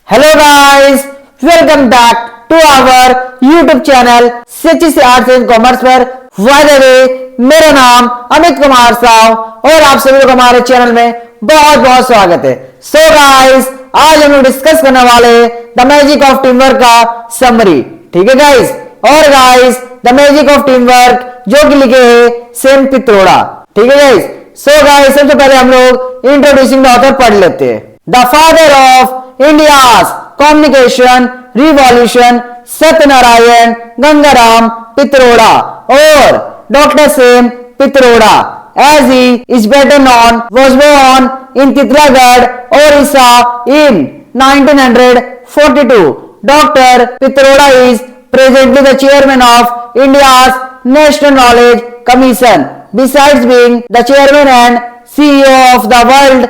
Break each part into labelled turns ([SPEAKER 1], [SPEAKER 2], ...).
[SPEAKER 1] Hello guys, welcome back to our YouTube channel CHC Arts and Commerce पर by the way, मेरा नाम अमित कुमार साव और आप सभी लोग हमारे चैनल में बहुत बहुत स्वागत है। So guys, आज हम लोग डिस्कस करने वाले the magic of team work का समरी, ठीक है गाइस। और guys the magic of team work जो कि लिखे है सेम पित्रोड़ा, ठीक है गाइस। सो गाइस सबसे पहले हम लोग इंट्रोड्यूसिंग द ऑथर पढ़ लेते हैं। The father of India's communication revolution Satyanarayan Gangaram Pitroda और doctor Sam Pitroda as he is better known was born in Titlagarh, Orissa in 1942. Dr. Pitroda is presently the chairman of India's National Knowledge Commission, besides being the chairman and CEO of the World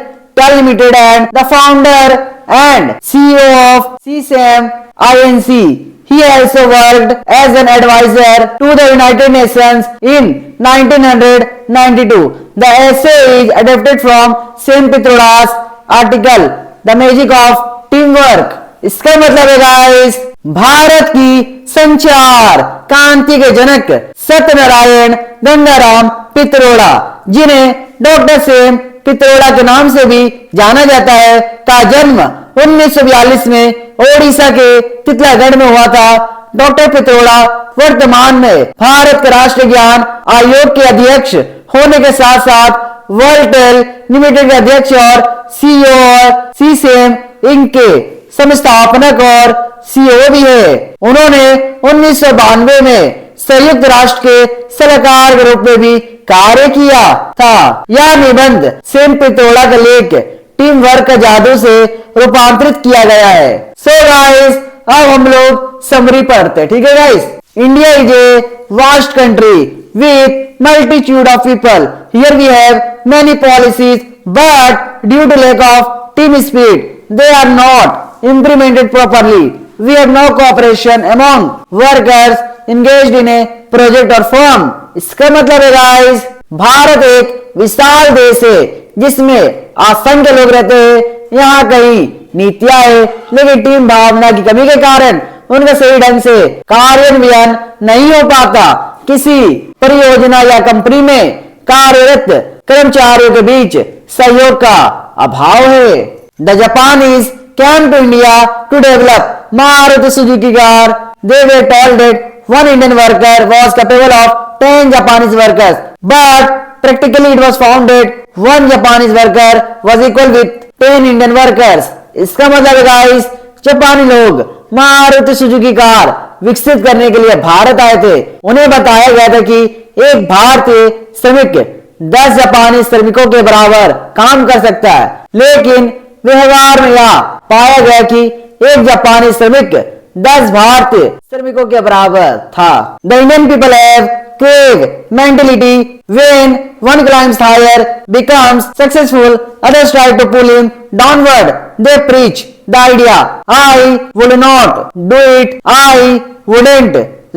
[SPEAKER 1] Limited and the founder and CEO of CSAM Inc. He also worked as an advisor to the United Nations in 1992. The essay is adapted from Sam Pitroda's article The Magic of Teamwork. इसका मतलब है guys, Bharat की संचार क्रांति के जनक सत्यनारायण गंगाराम पित्रोड़ा, जिन्हें doctor Sam पित्रोड़ा के नाम से भी जाना जाता है, का जन्म 1942 में ओडिशा के तितलागढ़ में हुआ था। डॉक्टर पित्रोड़ा वर्तमान में भारत के राष्ट्रीय ज्ञान आयोग के अध्यक्ष होने के साथ साथ वर्ल्ड टेल लिमिटेड के अध्यक्ष और सीईओ और सीसेम इंक के संस्थापक और सीईओ भी है। उन्होंने 1992 में संयुक्त राष्ट्र के सलाहकार के रूप में भी कार्य किया था। यह निबंध सेम पित्रोड़ा का लेख टीम वर्क का जादू से रूपांतरित किया गया है। सो गाइस अब हम लोग समरी पढ़ते हैं, ठीक है guys. India is a vast country with multitude of people. Here we have many policies but due to lack of team spirit they are not implemented properly. We have no cooperation among workers engaged in a project or firm। इसका मतलब है guys, Bharat एक विशाल देश है जिसमें असंख्य लोग रहते हैं। यहाँ कई नीतियां है लेकिन टीम भावना की कमी के कारण उनका सही ढंग से कार्यान्वयन नहीं हो पाता। किसी परियोजना या कंपनी में कार्यरत कर्मचारियों के बीच सहयोग का अभाव है। The Japanese came to India to develop Maruti Suzuki car. They were told that one Indian worker was capable of 10 Japanese workers, but practically it was found that one Japanese worker was equal with 10 Indian workers। इसका मतलब है guys, जापानी लोग Maruti Suzuki car विकसित करने के लिए भारत आए थे। उन्हें बताया गया था कि एक भारतीय श्रमिक 10 जापानी श्रमिकों के बराबर काम कर सकता है, लेकिन व्यवहार में यह पाया गया कि एक जापानी श्रमिक 10 भारतीय श्रमिकों के बराबर था। The Indian people have crab mentality when one climbs higher becomes successful others try to pull him downward। they preach the idea I would not do it, I wouldn't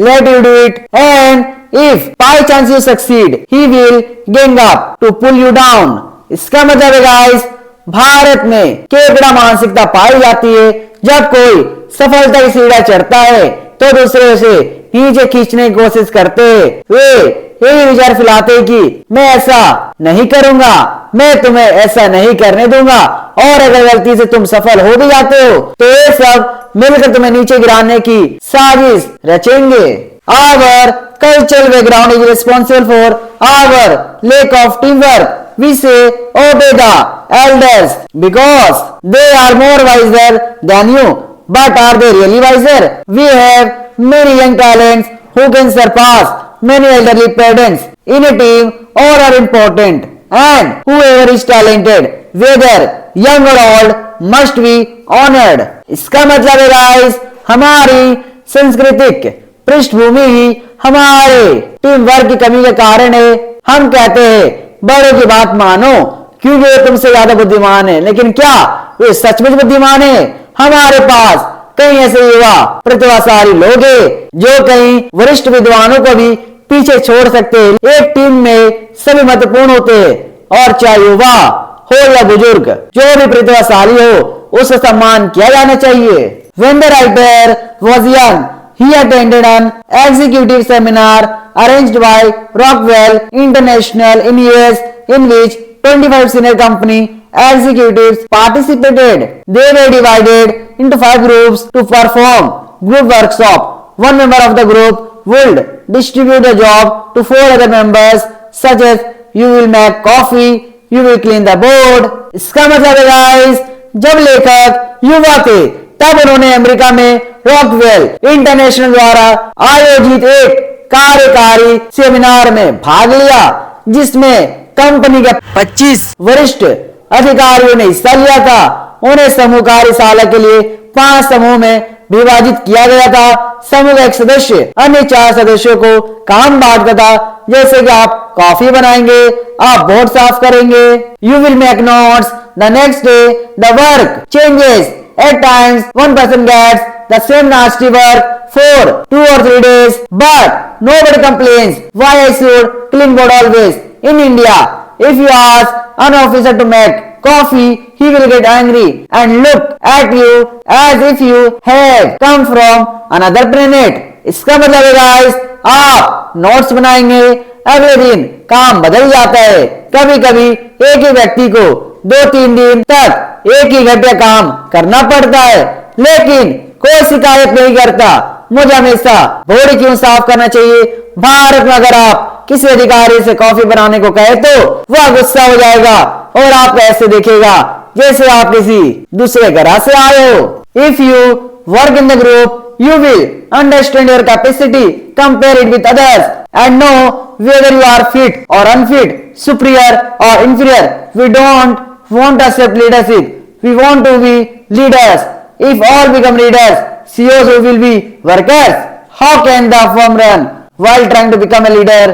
[SPEAKER 1] let you do it, and if by chance you succeed he will gang up to pull you down। इसका मतलब है guys, Bharat में केकड़ा मानसिकता पाई जाती है। जब कोई सफलता की सीढ़ियां चढ़ता है तो दूसरे से नीचे खींचने की कोशिश करते हैं। वे यही विचार फैलाते हैं कि मैं ऐसा नहीं करूंगा, मैं तुम्हें ऐसा नहीं करने दूंगा, और अगर गलती से तुम सफल हो भी जाते हो तो ये सब मिलकर तुम्हें नीचे गिराने की साजिश रचेंगे। Our cultural background is responsible for our lack of teamwork। We say obey the elders because they are more wiser than you, but are they really wiser? We have many young talents who can surpass many elderly parents in a team. All are important, and whoever is talented, whether young or old, must be honored। इसका मतलब है guys, हमारी सांस्कृतिक पृष्ठभूमि ही हमारे team work की कमी के कारण है। हम कहते हैं बड़ों की बात मानो क्योंकि वे तुमसे ज्यादा बुद्धिमान है, लेकिन क्या वे सचमुच बुद्धिमान है? हमारे पास कई ऐसे युवा प्रतिभाशाली लोग हैं जो कई वरिष्ठ विद्वानों को भी पीछे छोड़ सकते हैं। एक टीम में सभी महत्वपूर्ण होते हैं, और चाहे युवा हो या बुजुर्ग, जो भी प्रतिभाशाली हो उसका सम्मान किया जाना चाहिए। When the writer was young, he attended an executive seminar arranged by Rockwell International in US, in which 25 senior company executives participated. They were divided into 5 groups to perform group workshop. One member of the group would distribute the job to 4 other members, such as you will make coffee, you will clean the board. इसका मतलब है guys, जब लेखक युवा थे तब उन्होंने America में रॉकवेल इंटरनेशनल द्वारा आयोजित एक कार्यकारी सेमिनार में भाग लिया, जिसमें कंपनी के 25 वरिष्ठ अधिकारियों ने हिस्सा लिया था। उन्हें समूह कार्यशाला के लिए 5 समूह में विभाजित किया गया था। समूह का एक सदस्य अन्य 4 सदस्यों को काम बांटता था, जैसे कि आप कॉफी बनाएंगे, आप बोर्ड साफ करेंगे, you will make notes, the next day the work changes, at times one person gets the same nasty work for 2 or 3 days, but nobody complains why I should clean board always. In India, if you ask an officer to make coffee, he will get angry and look at you as if you have come from another planet. इसका मतलब है guys, आप notes बनाएंगे, अगले दिन काम बदल जाता है। कभी कभी एक ही व्यक्ति को 2-3 दिन तक एक ही घंटे काम करना पड़ता है, लेकिन कोई शिकायत नहीं करता। मुझे हमेशा बोर्ड क्यों साफ करना चाहिए? भारत में अगर आप किसी अधिकारी से कॉफी बनाने को कहे तो वह गुस्सा हो जाएगा और आपको ऐसे देखेगा जैसे आप किसी दूसरे ग्रह से आए हो। If you work in the group, you will understand your capacity, compare it with others, and know whether you are fit or unfit, superior or inferior. We don't want to accept leadership. We want to be leaders. If all become leaders, CEOs will be workers. How can the firm run while trying to become a leader?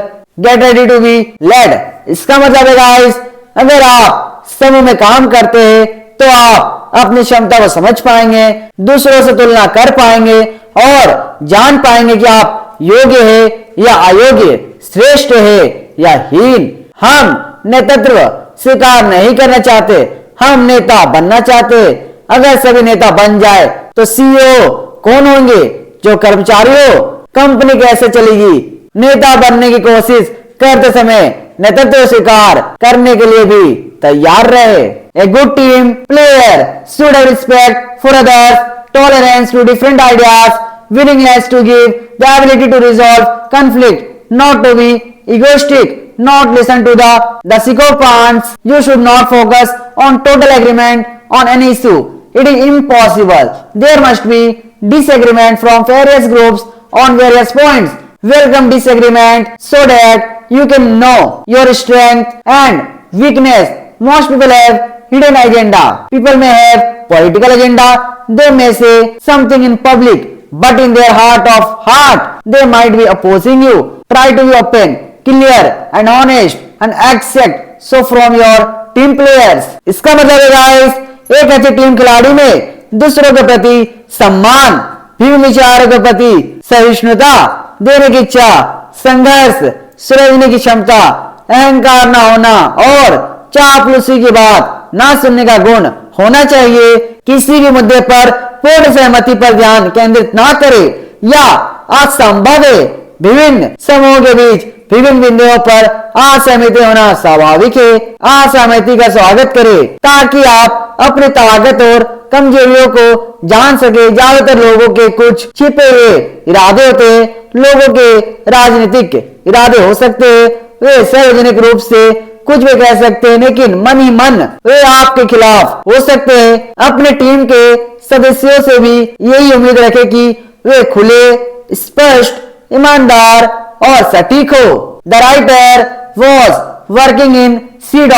[SPEAKER 1] Get ready to be led. इसका मतलब है guys, अगर आप समूह में काम करते हैं तो आप अपनी क्षमता को समझ पाएंगे, दूसरों से तुलना कर पाएंगे और जान पाएंगे कि आप योग्य है या अयोग्य, श्रेष्ठ है या हीन। हम नेतृत्व स्वीकार नहीं करना चाहते, हम नेता बनना चाहते। अगर सभी नेता बन जाए तो सीईओ कौन होंगे? जो कर्मचारी हो। कंपनी कैसे चलेगी? नेता बनने की कोशिश करते समय नेतृत्व स्वीकार करने के लिए भी तैयार रहे। A good team player should have respect for others, tolerance to different ideas, willingness to give, the ability to resolve conflict, not to be egoistic, not listen to the sycophants. You should not focus on total agreement on an issue. It is impossible. There must be disagreement from various groups on various points. Welcome disagreement so that you can know your strength and weakness. Most people have hidden agenda. People may have political agenda. They may say something in public, but in their heart of heart, they might be opposing you. Try to be open, clear and honest and accept so from your team players. इसका मतलब है guys, एक अच्छे team खिलाड़ी में दूसरों के प्रति सम्मान, भिन्न विचारों के प्रति सहिष्णुता, देने की इच्छा, संघर्ष सुलझने की क्षमता, अहंकार न होना और चापलूसी की बात ना सुनने का गुण होना चाहिए। किसी भी मुद्दे पर पूर्ण सहमति पर ध्यान केंद्रित ना करे या असंभव है। विभिन्न समूहों के बीच विभिन्न बिंदुओं पर असहमति होना स्वाभाविक है। असहमति का स्वागत करें ताकि आप अपनी ताकत और कमजोरियों को जान सके। ज्यादातर लोगों के कुछ छिपे हुए इरादे होते हैं। लोगों के राजनीतिक इरादे हो सकते हैं, वे सार्वजनिक रूप से कुछ भी कह सकते हैं, लेकिन मन ही मन वे आपके खिलाफ हो सकते हैं। अपने टीम के सदस्यों से भी यही उम्मीद रखें कि वे खुले, स्पष्ट, ईमानदार और सटीक हो। The writer was working in C.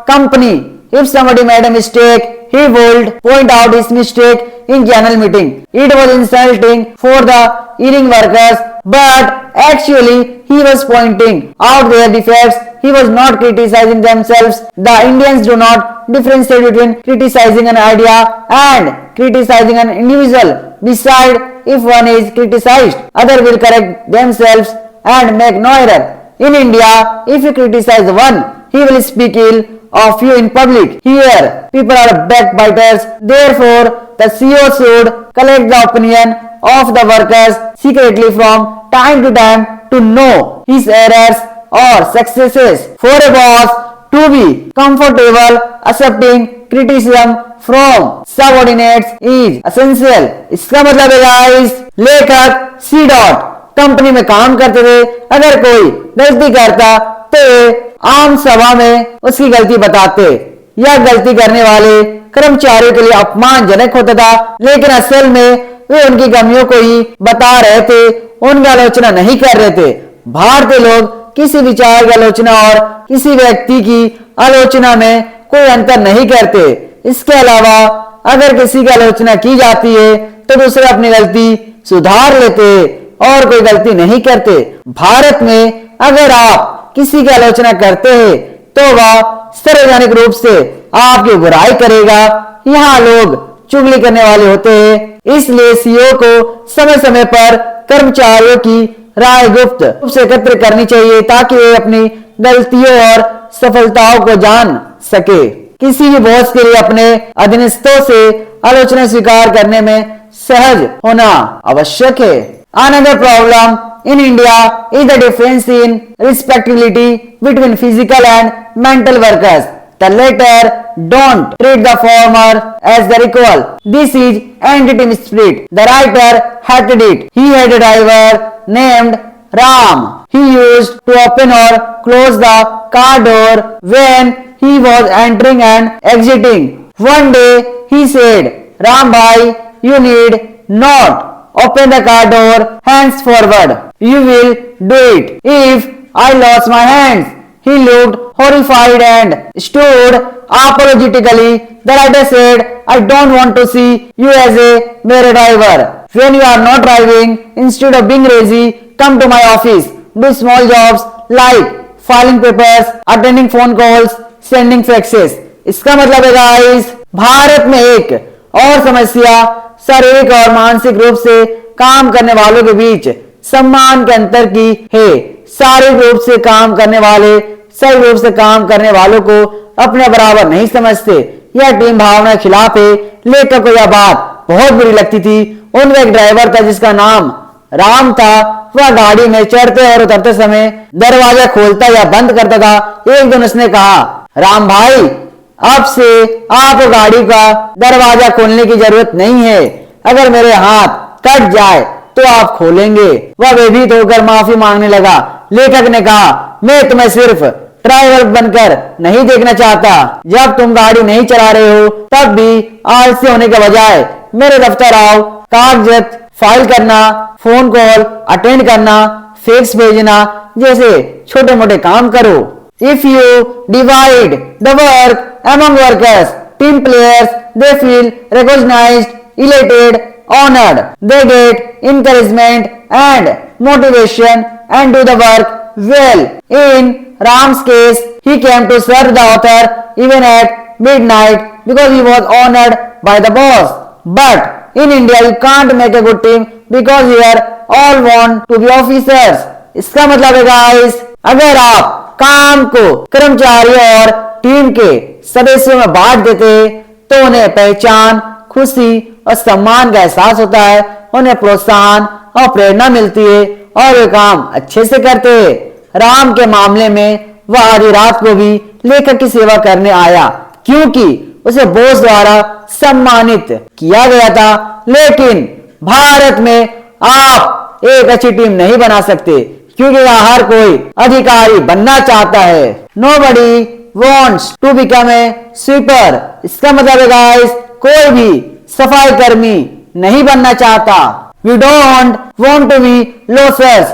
[SPEAKER 1] company. If somebody made a mistake, he would point out his mistake in general meeting. It was insulting for the hearing workers, but actually he was pointing out their defects. He was not criticizing themselves. The Indians do not differentiate between criticizing an idea and criticizing an individual. Besides, if one is criticized, other will correct themselves and make no error. In India, if you criticize one, he will speak ill of you in public. Here, people are backbiters. Therefore, the CEO should collect the opinion of the workers secretly from time to time to know his errors or successes. For a boss to be comfortable accepting criticism from subordinates is essential. इसका मतलब है guys, लेखक C dot company में काम करते थे, अगर कोई गलती करता तो आम सभा में उसकी गलती बताते। यह गलती करने वाले कर्मचारियों के लिए अपमानजनक होता था, लेकिन असल में वे उनकी कमियों को ही बता रहे थे, उनकी आलोचना नहीं कर रहे थे। भारतीय लोग किसी विचार की आलोचना और किसी व्यक्ति की आलोचना में कोई अंतर नहीं करते। इसके अलावा अगर किसी की आलोचना की जाती है तो दूसरे अपनी गलती सुधार लेते और कोई गलती नहीं करते। भारत में अगर आप किसी की आलोचना करते हैं तो वह सार्वजनिक रूप से आपकी बुराई करेगा। यहाँ लोग चुगली करने वाले होते हैं, इसलिए सीईओ को समय समय पर कर्मचारियों की राय गुप्त रूप से एकत्र करनी चाहिए ताकि वे अपनी गलतियों और सफलताओं को जान सके। किसी भी बॉस के लिए अपने अधीनस्थों से आलोचना स्वीकार करने में सहज होना आवश्यक है। Another problem in India is the difference in respectability between physical and mental workers. The latter don't treat the former as their equal. This is anti-team spirit. The writer hated it. He had a driver named Ram. He used to open or close the car door when he was entering and exiting. One day he said, Ram bhai, you need not open the car door henceforward. You will do it. If I lost my hands. He looked horrified and stood apologetically. The writer said, I don't want to see you as a mere driver. When you are not driving, instead of being lazy, come to my office. Do small jobs like filing papers, attending phone calls, sending faxes. इसका मतलब है guys, Bharat में एक और समस्या शारीरिक और मानसिक रूप से काम करने वालों के बीच सम्मान के अंतर की है। शारीरिक रूप से काम करने वाले सही रूप से काम करने वालों को अपने बराबर नहीं समझते। यह टीम भावना के खिलाफ है। लेखक को यह बात बहुत बुरी लगती थी। उनका एक ड्राइवर था जिसका नाम राम था। वह गाड़ी में चढ़ते और उतरते समय दरवाजा खोलता या बंद करता था। एक दिन उसने कहा, राम भाई, अब से आपको गाड़ी का दरवाजा खोलने की जरूरत नहीं है। अगर मेरे हाथ कट जाए तो आप खोलेंगे। वह भयभीत होकर माफी मांगने लगा। लेखक ने कहा, मैं तुम्हें सिर्फ ड्राइवर बनकर नहीं देखना चाहता। जब तुम गाड़ी नहीं चला रहे हो तब भी आलसी होने के बजाय मेरे दफ्तर आओ। कागजात फाइल करना, फोन कॉल अटेंड करना, फैक्स भेजना जैसे छोटे मोटे काम करो। If you divide the work among workers, team players, they feel recognized, elated, honored. They get encouragement and motivation and do the work well. In Ram's case, he came to serve the author even at midnight because he was honored by the boss. But in India, you can't make a good team because here all want to be officers. इसका मतलब है guys, अगर आप काम को कर्मचारियों और team के सदस्यों में बांट देते तो उन्हें पहचान, खुशी और सम्मान का एहसास होता है। उन्हें प्रोत्साहन और प्रेरणा मिलती है और वे काम अच्छे से करते हैं। राम के मामले में वह आधी रात को भी लेखक की सेवा करने आया क्योंकि उसे बॉस द्वारा सम्मानित किया गया था। लेकिन भारत में आप एक अच्छी टीम नहीं बना सकते क्योंकि यहाँ हर कोई अधिकारी बनना चाहता है। Nobody wants to become a sweeper. इसका मतलब है गाइस, कोई भी सफाई कर्मी नहीं बनना चाहता। We don't want to be losers,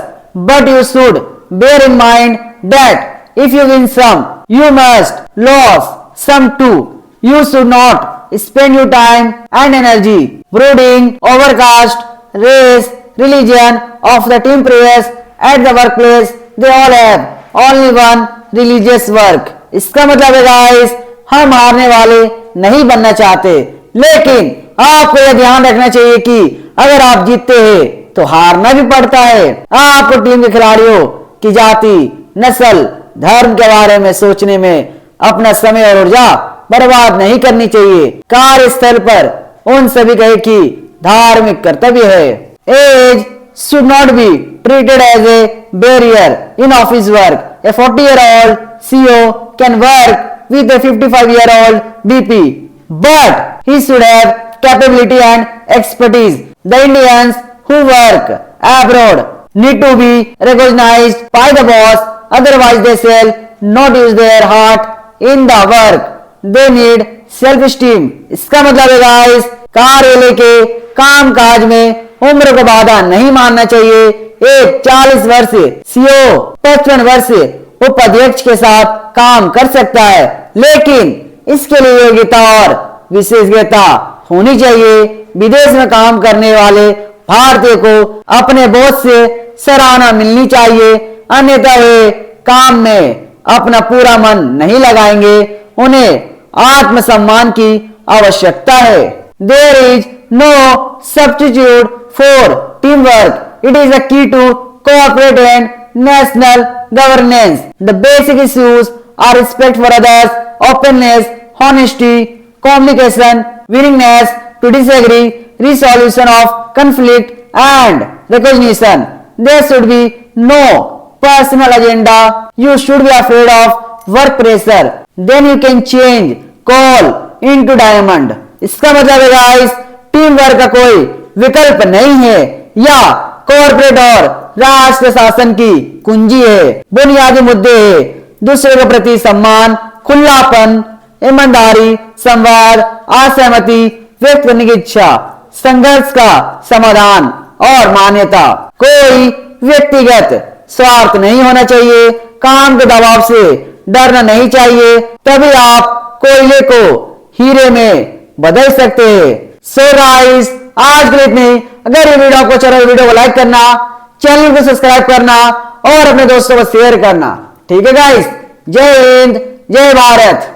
[SPEAKER 1] but you should bear in mind that if you win some, you must lose some too. You should not spend your time and energy brooding over caste, race, religion of the team players at the workplace. They all have only one religious work. इसका मतलब है guys, हम हारने वाले नहीं बनना चाहते, लेकिन आपको यह ध्यान रखना चाहिए कि अगर आप जीतते हैं तो हारना भी पड़ता है। आपको टीम के खिलाड़ियों की जाति, नस्ल, धर्म के बारे में सोचने में अपना समय और ऊर्जा बर्बाद नहीं करनी चाहिए। कार्यस्थल पर उन सभी का एक ही धार्मिक कर्तव्य है। Age should not be treated as a barrier in office work. A 40-year-old CEO can work with a 55-year-old VP, but he should have capability and expertise. The Indians who work abroad need to be recognized by the boss, otherwise they shall not use their heart in the work. They need self-esteem. इसका मतलब है guys, कार्यालय के काम काज में उम्र को बाधा नहीं मानना चाहिए। एक 40 वर्ष सीओ 55 वर्ष उपाध्यक्ष के साथ काम कर सकता है, लेकिन इसके लिए योग्यता और विशेषज्ञता होनी चाहिए। विदेश में काम करने वाले भारतीय को अपने बॉस से सराहना मिलनी चाहिए, अन्यथा वे काम में अपना पूरा मन नहीं लगाएंगे। उन्हें आत्मसम्मान की आवश्यकता है। There is no substitute for teamwork. It is a key to corporate and national governance. The basic issues are respect for others, openness, honesty, communication, willingness to disagree, resolution of conflict, and recognition. There should be no personal agenda. You should be afraid of work pressure. Then you can change coal into diamond. इसका मतलब है guys, team work का कोई विकल्प नहीं है, या corporate और राष्ट्र शासन की कुंजी है। बुनियादी मुद्दे है दूसरे के प्रति सम्मान, खुलापन, ईमानदारी, संवाद, असहमति व्यक्त करने की इच्छा, संघर्ष का समाधान और मान्यता। कोई व्यक्तिगत स्वार्थ नहीं होना चाहिए, काम के दबाव से डरना नहीं चाहिए, तभी आप कोयले को हीरे में बदल सकते हैं। सो गाइस, आज के लिए इतनी। अगर ये वीडियो आपको अच्छा लगा, वीडियो को लाइक करना, चैनल को सब्सक्राइब करना और अपने दोस्तों को शेयर करना। ठीक है गाइस, जय हिंद, जय भारत।